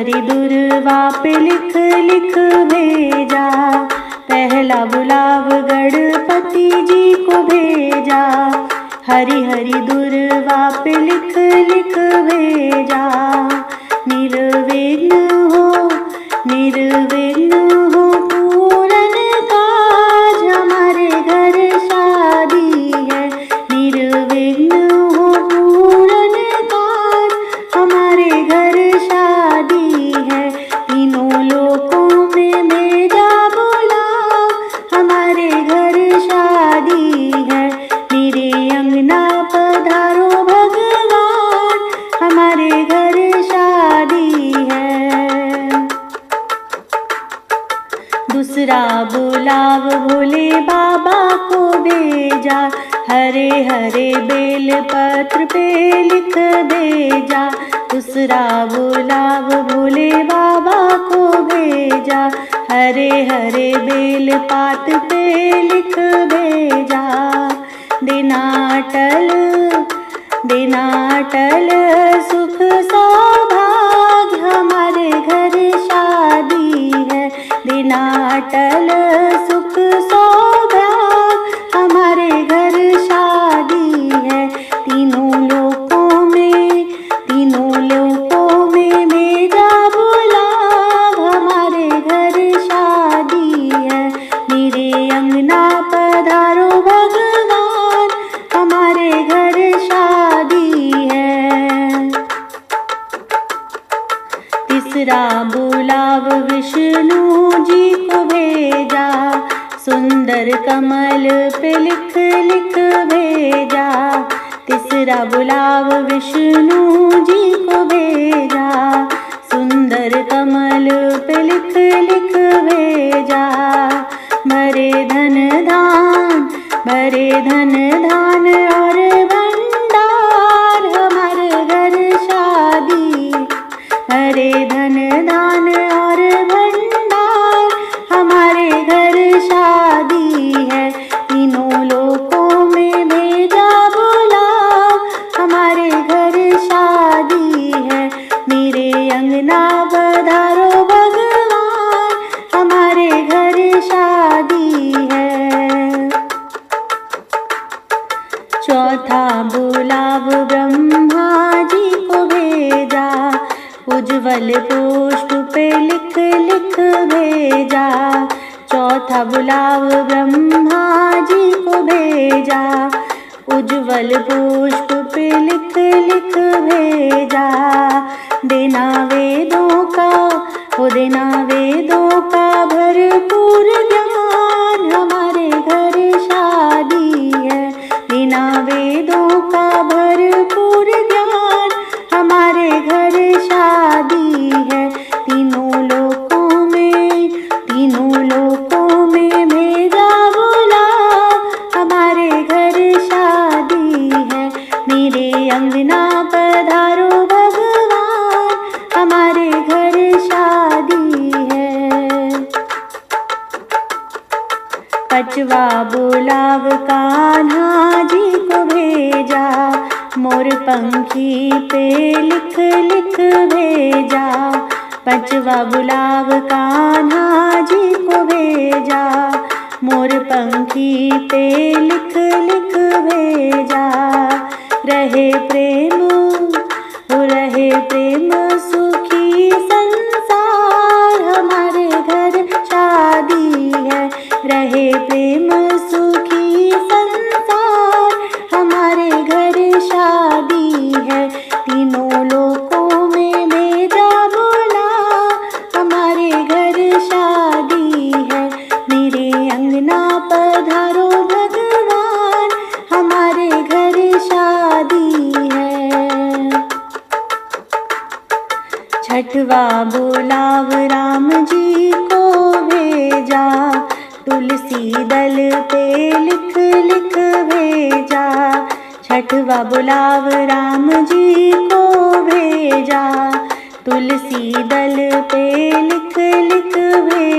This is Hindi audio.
हरी दुर्वा पे लिख लिख भेजा, पहला बुलाव गणपति जी को भेजा। हरी हरी दुर्वा पे लिख लिख भेजा, निर्विघ्न हो पूरन काज, हमारे घर शादी है। निर्विघ्न हो पूरन काज, हमारे घर शादी है। तीनों लोकों में मेरा बुलाव, हमारे घर शादी है। मेरे अंगना पधारो भगवान, हमारे घर शादी है। दूसरा बुलाव भोले बाबा को भेजा, हरे हरे बेल पत्र पे लिख भेजा। दूसरा बुलाव भोले बाबा को भेजा, हरे हरे बेल पात पे लिख भेजा। देना अटल सुख सौभाग्य, हमारे घर शादी है। देना अटल सुख सौभाग्य, हमारे घर शादी है। तीनों लोकों में मेरा बुलाव, हमारे घर शादी है। मेरे अंगना पधारो भगवान, हमारे घर शादी है। तीसरा बुलाव विष्णु जी को भेजा, सुंदर कमल पे लिख लिख भेजा। तीसरा बुलाव विष्णु जी को भेजा, सुंदर कमल पे लिख लिख भेजा। भरे धन धान और भंडार, हमारे घर शादी। भरे धन धान और भंडार, हमारे घर शादी है। तीनों लोकों में भेजा बुलाव, हमारे घर शादी है। मेरे अंगना पधारो भगवान, हमारे घर शादी है। चौथा बुलाव ब्रह्मा जी को भेजा, उज्ज्वल पुष्प पे लिख लिख भेजा। चौथा बुलाव ब्रह्मा जी को भेजा, उज्ज्वल पुष्प पे लिख लिख भेजा। देना वेदों का भरपूर ज्ञान, हमारे घर शादी है। देना वेदों का भरपूर ज्ञान, हमारे घर शादी है। तीनों लोकों में मेरा बुलाव, हमारे घर शादी है। मेरे अंगना पधारो भगवान, हमारे घर शादी है। पांचवा बुलाव कान्हा जी को भेजा, मोर पंखी पे लिख लिख भेजा। पांचवा बुलाव कान्हा जी को भेजा, मोर पंखी पे लिख लिख भेजा। रहे प्रेम सुखी संसार, हमारे घर शादी है। रहे प्रेम सुखी संसार, हमारे घर शादी है। तीनों लोकों में मेरा बुलाव, हमारे घर शादी है। मेरे अंगना पधारो भगवान, हमारे घर शादी है। छठवा बुलाव राम जी को भेजा, तुलसी दल पे लिख लिख भेजा। छठवा बुलाव राम जी को भेजा, तुलसी दल पे लिख लिख भेजा।